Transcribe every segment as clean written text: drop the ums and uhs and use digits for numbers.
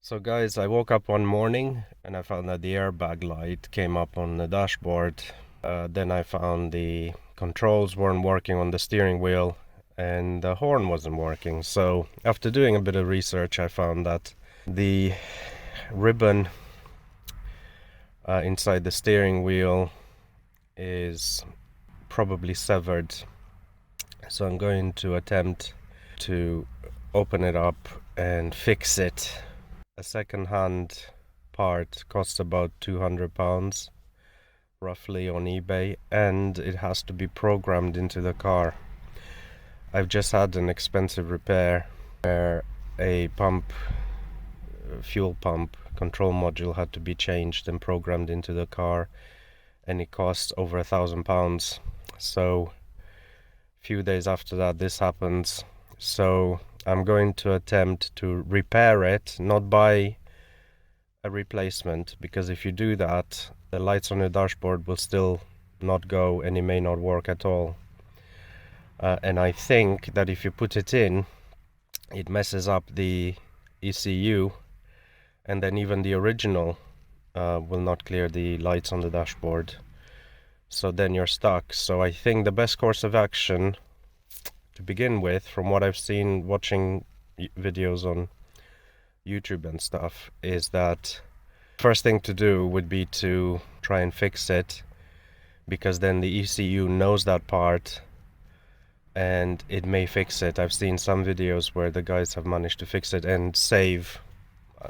So guys, I woke up one morning and I found that the airbag light came up on the dashboard. Then I found the controls weren't working on the steering wheel and the horn wasn't working. So after doing a bit of research, I found that the ribbon inside the steering wheel is probably severed. So I'm going to attempt to open it up and fix it. A second-hand part costs about £200 roughly on eBay, and it has to be programmed into the car. I've just had an expensive repair where a fuel pump control module had to be changed and programmed into the car, and it costs over £1,000. So a few days after that this happens. So I'm going to attempt to repair it, not buy a replacement, because if you do that, the lights on the dashboard will still not go and it may not work at all. And I think that if you put it in, it messes up the ECU, and then even the original will not clear the lights on the dashboard. So then you're stuck. So I think the best course of action to begin with, from what I've seen watching videos on YouTube and stuff, is that first thing to do would be to try and fix it, because then the ECU knows that part and it may fix it. I've seen some videos where the guys have managed to fix it and save.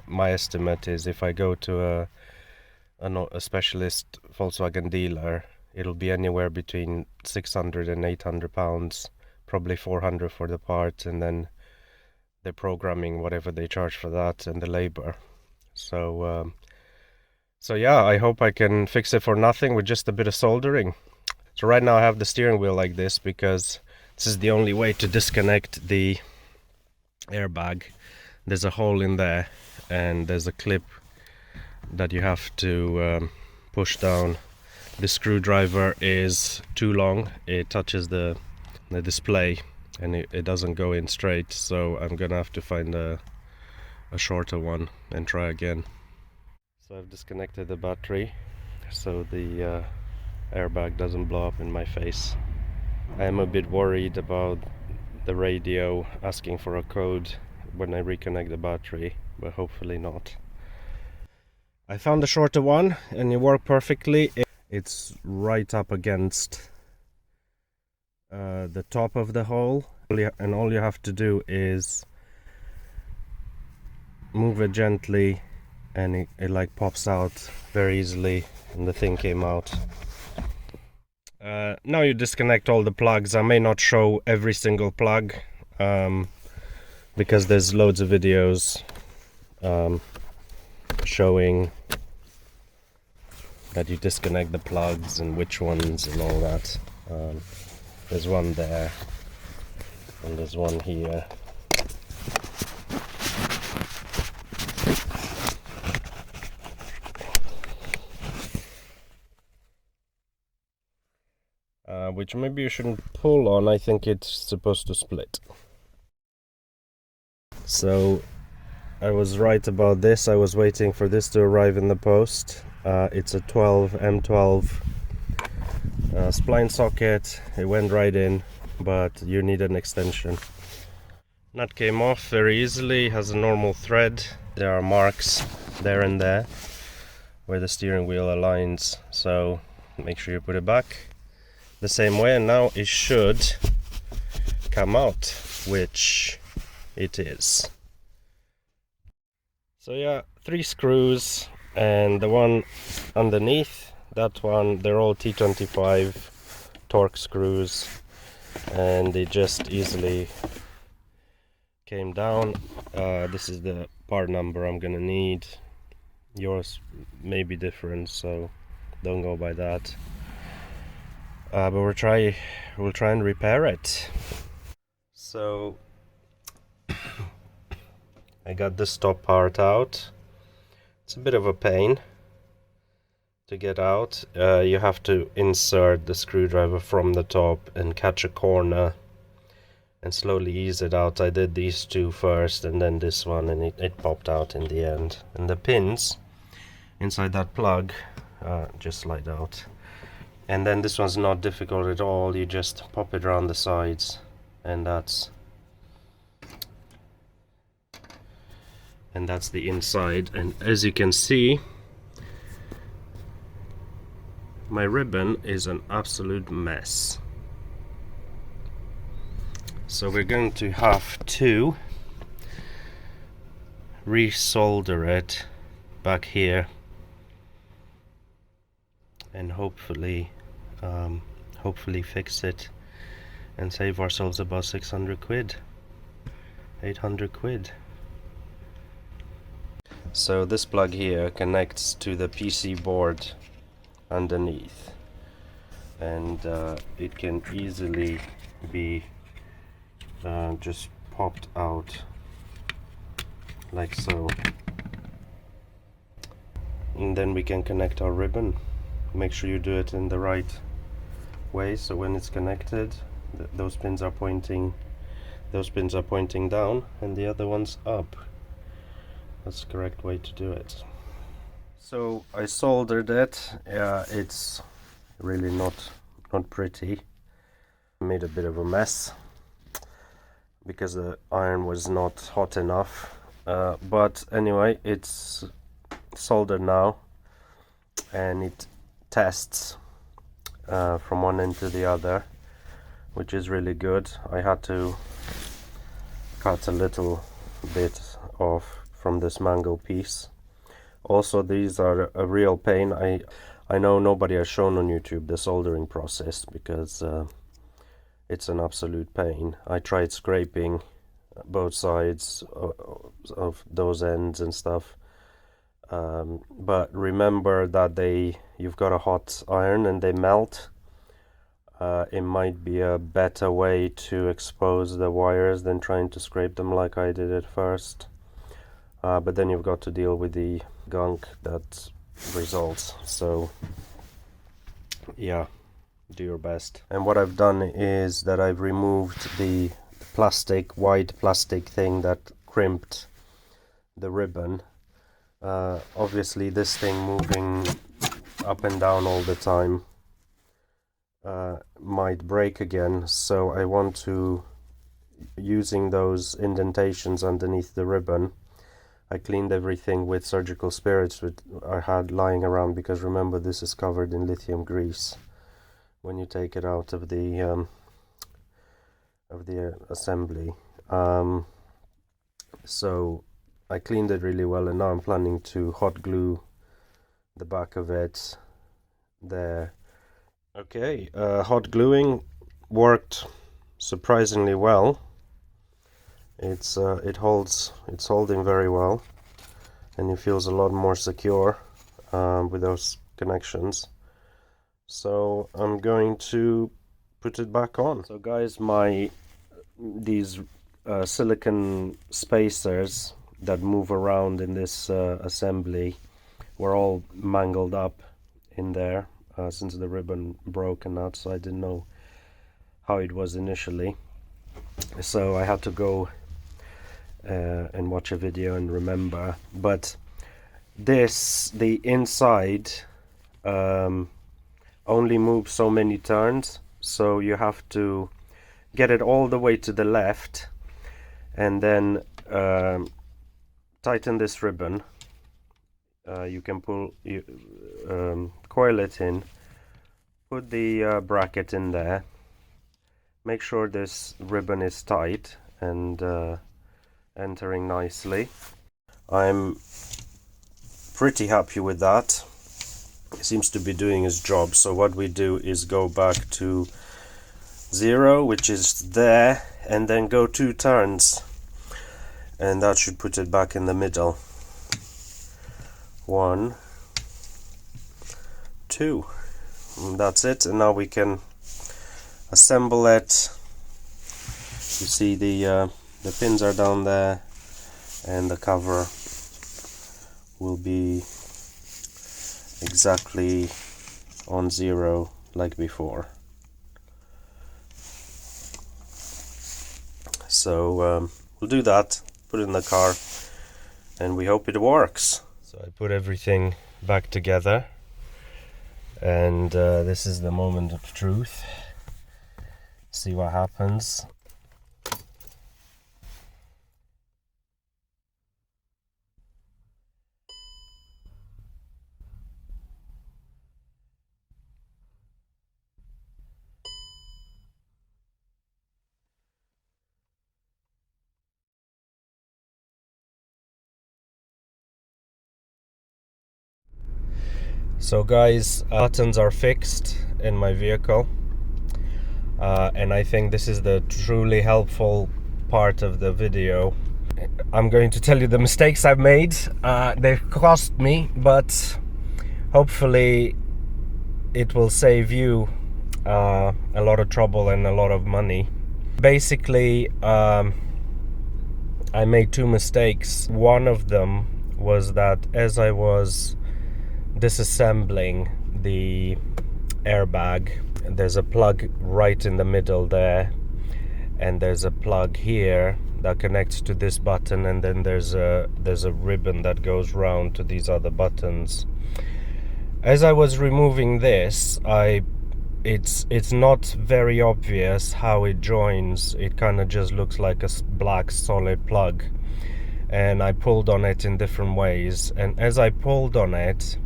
My estimate is if I go to a specialist Volkswagen dealer, it'll be anywhere between 600 and 800 pounds, probably 400 for the part, and then the programming, whatever they charge for that, and the labor. So yeah, I hope I can fix it for nothing with just a bit of soldering. So right now I have the steering wheel like this because this is the only way to disconnect the airbag. There's a hole in there and there's a clip that you have to push down. The screwdriver is too long, it touches the display and it doesn't go in straight, so I'm gonna have to find a shorter one and try again. So I've disconnected the battery so the airbag doesn't blow up in my face. I am a bit worried about the radio asking for a code when I reconnect the battery, but hopefully not. I found a shorter one and it worked perfectly. It's right up against the top of the hole, and all you have to do is move it gently and it like pops out very easily, and the thing came out. Now you disconnect all the plugs. I may not show every single plug because there's loads of videos showing that you disconnect the plugs and which ones and all that. There's one there and there's one here. Which maybe you shouldn't pull on. I think it's supposed to split. So I was right about this. I was waiting for this to arrive in the post. It's a M12 spline socket. It went right in, but you need an extension. Nut came off very easily. Has a normal thread. There are marks there and there where the steering wheel aligns, so make sure you put it back the same way, and now it should come out, which it is. So yeah, 3 screws, and the one underneath, that one, they're all T25 torque screws, and they just easily came down. This is the part number I'm gonna need. Yours may be different, so don't go by that. But we'll try and repair it. So I got this top part out. It's a bit of a pain to get out. You have to insert the screwdriver from the top and catch a corner and slowly ease it out. I did these two first and then this one, and it popped out in the end. And the pins inside that plug just slide out. And then this one's not difficult at all. You just pop it around the sides, and that's the inside. And as you can see, my ribbon is an absolute mess. So we're going to have to resolder it back here, and hopefully fix it and save ourselves about 600 quid, 800 quid. So this plug here connects to the PC board underneath, and it can easily be just popped out like so, and then we can connect our ribbon. Make sure you do it in the right way, so when it's connected, those pins are pointing down and the other one's up. That's the correct way to do it. So I soldered it. It's really not pretty. I made a bit of a mess because the iron was not hot enough, but anyway, it's soldered now, and it tests from one end to the other, which is really good. I had to cut a little bit off from this mangle piece. Also, these are a real pain. I know nobody has shown on YouTube the soldering process, because it's an absolute pain. I tried scraping both sides of those ends and stuff, but remember that you've got a hot iron and they melt. It might be a better way to expose the wires than trying to scrape them like I did at first, but then you've got to deal with the gunk that results. So yeah, do your best. And what I've done is that I've removed the white plastic thing that crimped the ribbon. Obviously this thing moving up and down all the time might break again, so I want to, using those indentations underneath the ribbon, I cleaned everything with surgical spirits which I had lying around, because remember, this is covered in lithium grease when you take it out of the assembly. So I cleaned it really well, and now I'm planning to hot glue the back of it there. Okay, hot gluing worked surprisingly well. It's holding very well, and it feels a lot more secure with those connections. So I'm going to put it back on. So guys, these silicon spacers that move around in this assembly were all mangled up in there since the ribbon broke and that, so I didn't know how it was initially. So I had to go and watch a video and remember. But the inside only moves so many turns, so you have to get it all the way to the left, and then tighten this ribbon. You can coil it in, put the bracket in there, make sure this ribbon is tight and entering nicely. I'm pretty happy with that. It seems to be doing its job. So what we do is go back to 0, which is there, and then go 2 turns, and that should put it back in the middle. 1, 2, and that's it. And now we can assemble it. You see the pins are down there, and the cover will be exactly on 0 like before. So we'll do that, put it in the car, and we hope it works. So I put everything back together, and this is the moment of truth. See what happens. So guys, buttons are fixed in my vehicle, and I think this is the truly helpful part of the video. I'm going to tell you the mistakes I've made. They've cost me, but hopefully it will save you a lot of trouble and a lot of money. Basically, I made two mistakes. One of them was that as I was disassembling the airbag, there's a plug right in the middle there, and there's a plug here that connects to this button, and then there's a ribbon that goes round to these other buttons. As I was removing this, it's not very obvious how it joins. It kind of just looks like a black solid plug, and I pulled on it in different ways, and as I pulled on it,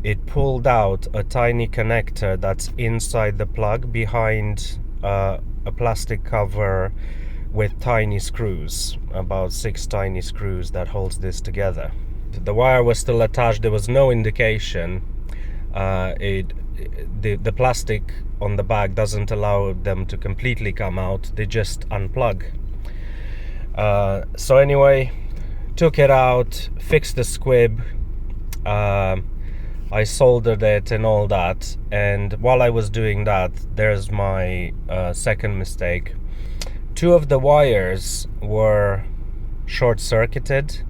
it pulled out a tiny connector that's inside the plug behind a plastic cover with tiny screws, about 6 tiny screws that holds this together. The wire was still attached. There was no indication. The plastic on the bag doesn't allow them to completely come out. They just unplug. So anyway, took it out, fixed the squib, I soldered it and all that, and while I was doing that, there's my second mistake. 2 of the wires were short-circuited,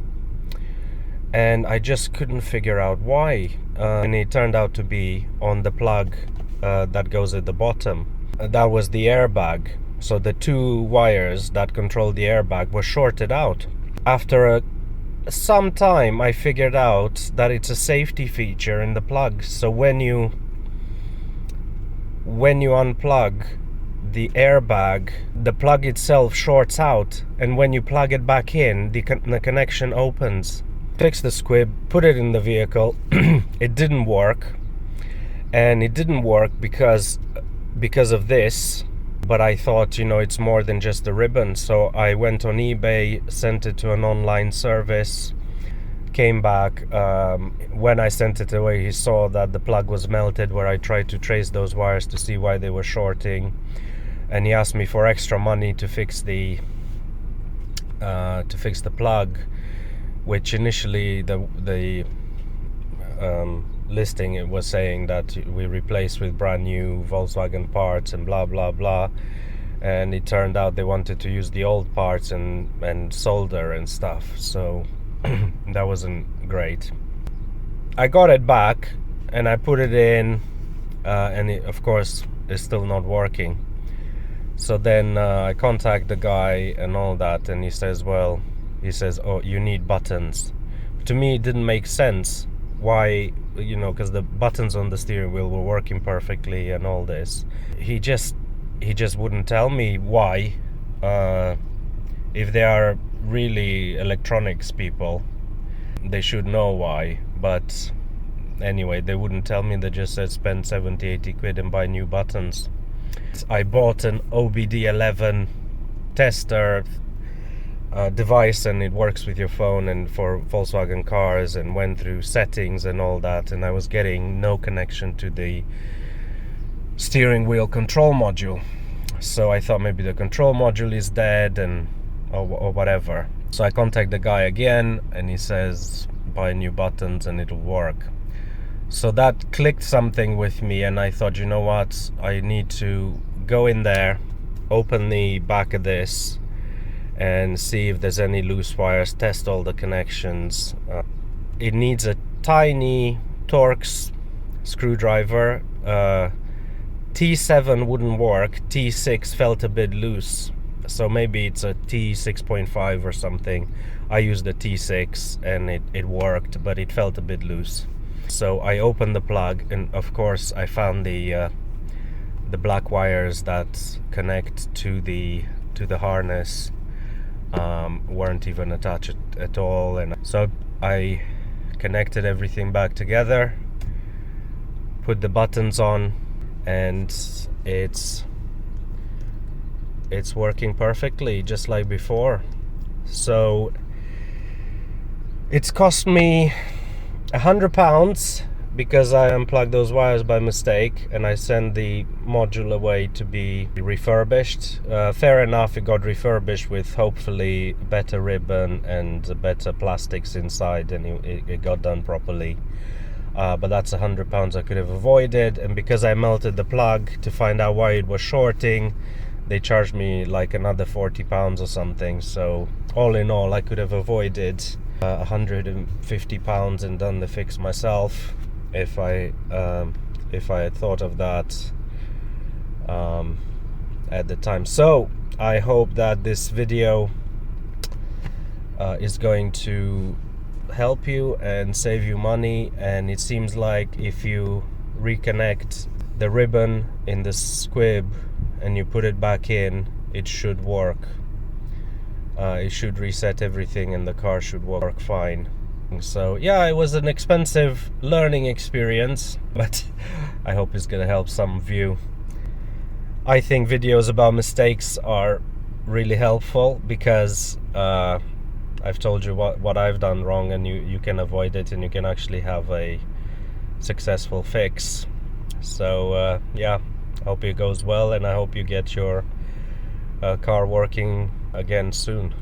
and I just couldn't figure out why, and it turned out to be on the plug that goes at the bottom. That was the airbag, so the 2 wires that control the airbag were shorted out. After some time I figured out that it's a safety feature in the plug, so when you unplug the airbag, the plug itself shorts out, and when you plug it back in, the connection opens. Fixed the squib, put it in the vehicle. It didn't work, and it didn't work because of this. But I thought, it's more than just the ribbon, so I went on eBay, sent it to an online service, came back. When I sent it away, he saw that the plug was melted, where I tried to trace those wires to see why they were shorting, and he asked me for extra money to fix the plug, which initially the listing, it was saying that we replaced with brand new Volkswagen parts and blah blah blah, and it turned out they wanted to use the old parts and solder and stuff, so that wasn't great. I got it back and I put it in, and it, of course, is still not working. So then I contact the guy and all that, and he says, oh, you need buttons. To me, it didn't make sense. Why? Because the buttons on the steering wheel were working perfectly and all this. He just wouldn't tell me why. If they are really electronics people, they should know why. But anyway, they wouldn't tell me. They just said spend 70-80 quid and buy new buttons. I bought an OBD11 tester device, and it works with your phone and for Volkswagen cars, and went through settings and all that, and I was getting no connection to the steering wheel control module. So I thought maybe the control module is dead or whatever. So I contact the guy again, and he says buy new buttons and it'll work. So that clicked something with me, and I thought, you know what, I need to go in there, open the back of this, and see if there's any loose wires, test all the connections. It needs a tiny Torx screwdriver. T7 wouldn't work, T6 felt a bit loose, So maybe it's a T6.5 or something. I used the T6 and it worked, but it felt a bit loose. So I opened the plug, and of course I found the black wires that connect to the harness weren't even attached at all, and so I connected everything back together, put the buttons on, and it's working perfectly just like before. So it's cost me £100 because I unplugged those wires by mistake and I sent the module away to be refurbished. Fair enough, it got refurbished with hopefully better ribbon and better plastics inside, and it got done properly. But that's £100 I could have avoided, and because I melted the plug to find out why it was shorting, they charged me like another £40 or something. So all in all, I could have avoided £150 and done the fix myself if I had thought of that at the time. So I hope that this video is going to help you and save you money, and it seems like if you reconnect the ribbon in the squib and you put it back in, it should work. It should reset everything and the car should work fine. So yeah, it was an expensive learning experience, but I hope it's gonna help some of you. I think videos about mistakes are really helpful because I've told you what I've done wrong, and you can avoid it and you can actually have a successful fix. So yeah, I hope it goes well, and I hope you get your car working again soon.